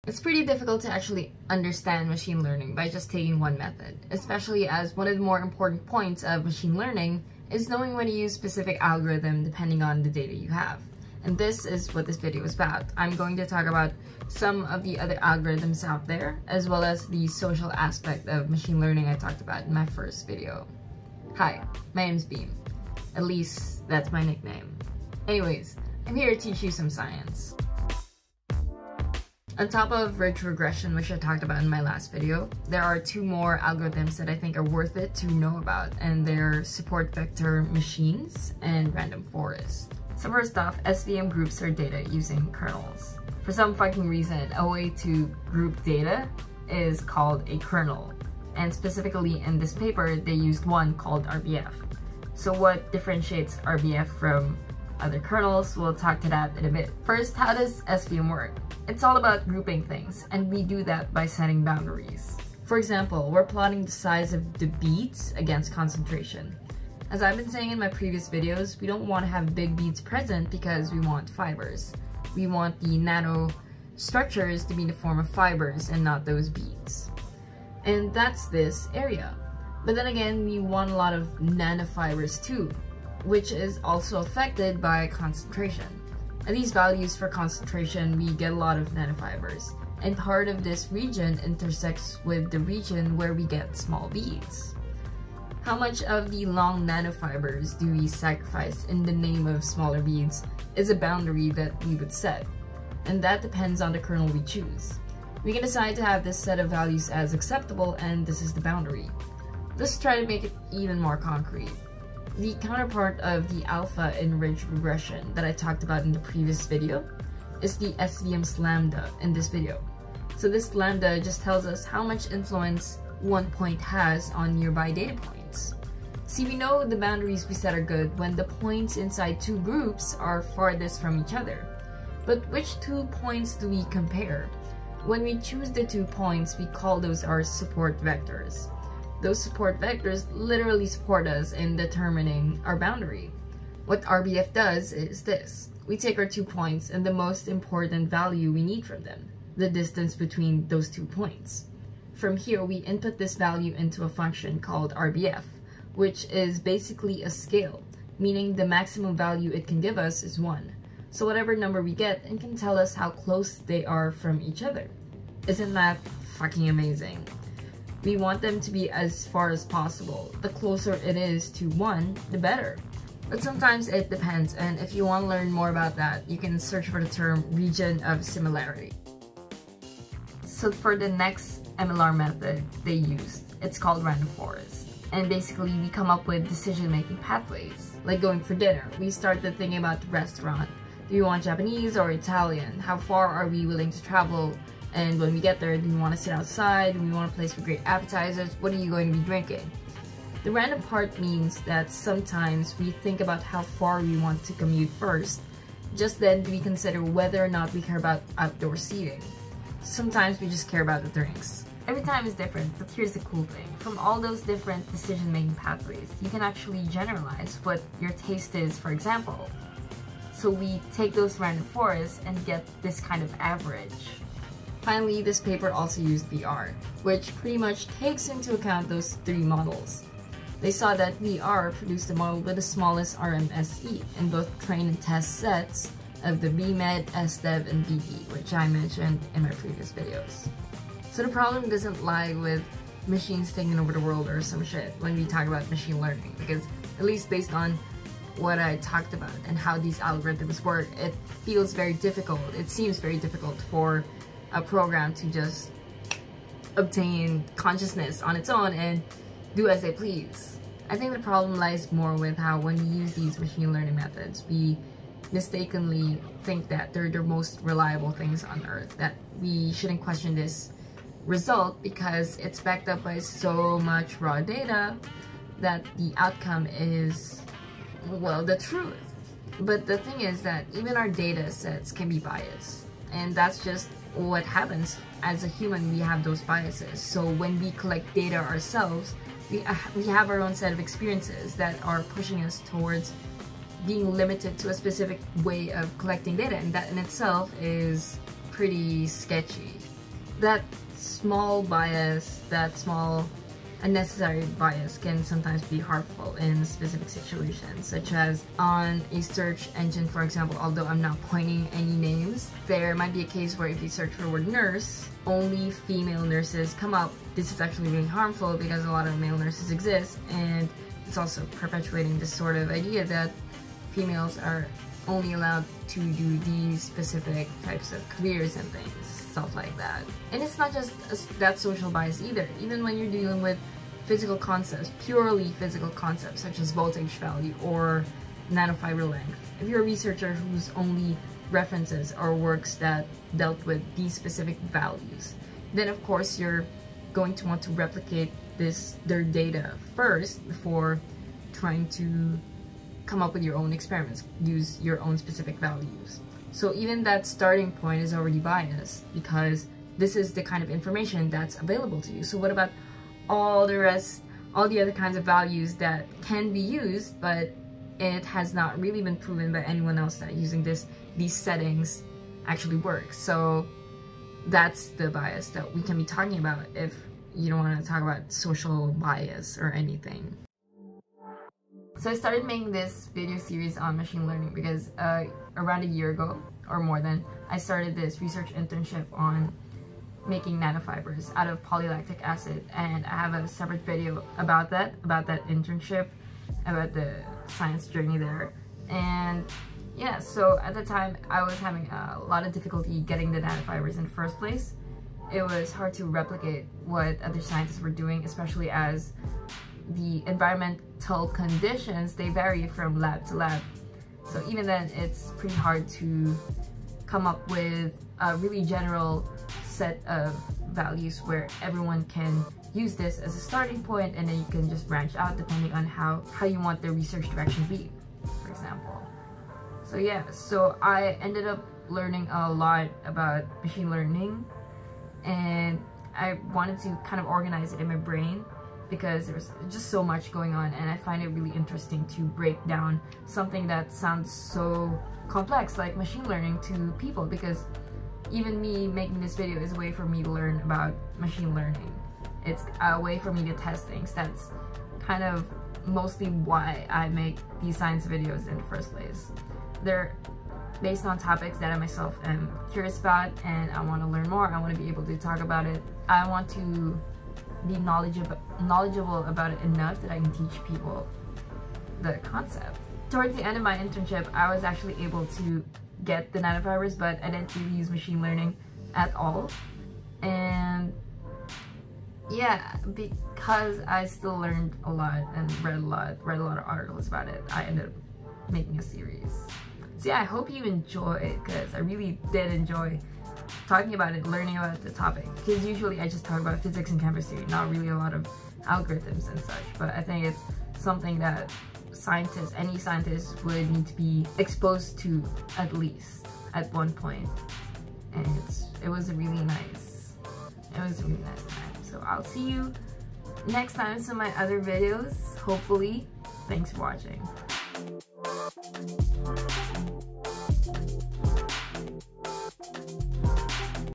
It's pretty difficult to actually understand machine learning by just taking one method, especially as one of the more important points of machine learning is knowing when to use specific algorithm depending on the data you have. And this is what this video is about. I'm going to talk about some of the other algorithms out there, as well as the social aspect of machine learning I talked about in my first video. Hi, my name's Beam. At least that's my nickname. Anyways, I'm here to teach you some science. On top of Ridge Regression, which I talked about in my last video, there are two more algorithms that I think are worth it to know about, and they're support vector machines and random forest. So first off, SVM groups our data using kernels. For some fucking reason, a way to group data is called a kernel, and specifically in this paper, they used one called RBF. So what differentiates RBF from other kernels? We'll talk to that in a bit. First, how does SVM work? It's all about grouping things, and we do that by setting boundaries. For example, we're plotting the size of the beads against concentration. As I've been saying in my previous videos, we don't want to have big beads present because we want fibers. We want the nano structures to be in the form of fibers and not those beads. And that's this area. But then again, we want a lot of nanofibers too, which is also affected by concentration. At these values for concentration, we get a lot of nanofibers, and part of this region intersects with the region where we get small beads. How much of the long nanofibers do we sacrifice in the name of smaller beads is a boundary that we would set, and that depends on the kernel we choose. We can decide to have this set of values as acceptable, and this is the boundary. Let's try to make it even more concrete. The counterpart of the alpha in Ridge Regression that I talked about in the previous video is the SVM's lambda in this video. So this lambda just tells us how much influence one point has on nearby data points. See, we know the boundaries we set are good when the points inside two groups are farthest from each other. But which two points do we compare? When we choose the 2 points, we call those our support vectors. Those support vectors literally support us in determining our boundary. What RBF does is this. We take our 2 points and the most important value we need from them, the distance between those 2 points. From here, we input this value into a function called RBF, which is basically a scale, meaning the maximum value it can give us is 1. So whatever number we get, it can tell us how close they are from each other. Isn't that fucking amazing? We want them to be as far as possible. The closer it is to 1, the better. But sometimes it depends, and if you want to learn more about that, you can search for the term region of similarity. So for the next MLR method they used, it's called random forest. And basically we come up with decision-making pathways. Like going for dinner, we started thinking about the restaurant. Do we want Japanese or Italian? How far are we willing to travel? And when we get there, do we want to sit outside? Do we want a place with great appetizers? What are you going to be drinking? The random part means that sometimes we think about how far we want to commute first. Just then do we consider whether or not we care about outdoor seating. Sometimes we just care about the drinks. Every time is different, but here's the cool thing. From all those different decision-making pathways, you can actually generalize what your taste is, for example. So we take those random forests and get this kind of average. Finally, this paper also used VR, which pretty much takes into account those 3 models. They saw that VR produced a model with the smallest RMSE in both train and test sets of the BMed, SDev, and BP, which I mentioned in my previous videos. So the problem doesn't lie with machines taking over the world or some shit when we talk about machine learning, because at least based on what I talked about and how these algorithms work, it feels very difficult. It seems very difficult for a program to just obtain consciousness on its own and do as they please. I think the problem lies more with how when we use these machine learning methods, we mistakenly think that they're the most reliable things on earth, that we shouldn't question this result because it's backed up by so much raw data that the outcome is, well, the truth. But the thing is that even our data sets can be biased, and that's just what happens. As a human, we have those biases. So when we collect data ourselves, we have our own set of experiences that are pushing us towards being limited to a specific way of collecting data, and that in itself is pretty sketchy. that small bias, that small unnecessary bias can sometimes be harmful in specific situations, such as on a search engine, for example. Although I'm not pointing any names, there might be a case where if you search for the word nurse, only female nurses come up. This is actually really harmful because a lot of male nurses exist, and it's also perpetuating this sort of idea that females are only allowed to do these specific types of careers and things, stuff like that. And it's not just that social bias either. Even when you're dealing with physical concepts, purely physical concepts such as voltage value or nanofiber length, if you're a researcher whose only references or works that dealt with these specific values, then of course you're going to want to replicate their data first before trying to come up with your own experiments, use your own specific values. So even that starting point is already biased because this is the kind of information that's available to you. So what about all the rest, all the other kinds of values that can be used, but it has not really been proven by anyone else that using these settings actually works? So that's the bias that we can be talking about if you don't want to talk about social bias or anything. So I started making this video series on machine learning because around a year ago or more than, I started this research internship on making nanofibers out of polylactic acid, and I have a separate video about that internship, about the science journey there. And yeah, so at the time I was having a lot of difficulty getting the nanofibers in the first place. It was hard to replicate what other scientists were doing, especially as the environmental conditions, they vary from lab to lab. So even then, it's pretty hard to come up with a really general set of values where everyone can use this as a starting point, and then you can just branch out depending on how you want the research direction to be, for example. So yeah, so I ended up learning a lot about machine learning, and I wanted to kind of organize it in my brain because there's just so much going on, and I find it really interesting to break down something that sounds so complex like machine learning to people, because even me making this video is a way for me to learn about machine learning. It's a way for me to test things. That's kind of mostly why I make these science videos in the first place. They're based on topics that I myself am curious about, and I want to learn more. I want to be able to talk about it. I want to be knowledgeable about it enough that I can teach people the concept. Towards the end of my internship, I was actually able to get the nanofibers, but I didn't really use machine learning at all. And yeah, because I still learned a lot and read a lot of articles about it, I ended up making a series. So yeah, I hope you enjoy it, because I really did enjoy talking about it, learning about the topic, because usually I just talk about physics and chemistry, not really a lot of algorithms and such. But I think it's something that scientists, any scientist, would need to be exposed to at least at one point. And it was a really nice time. So I'll see you next time in some of my other videos, hopefully. Thanks for watching.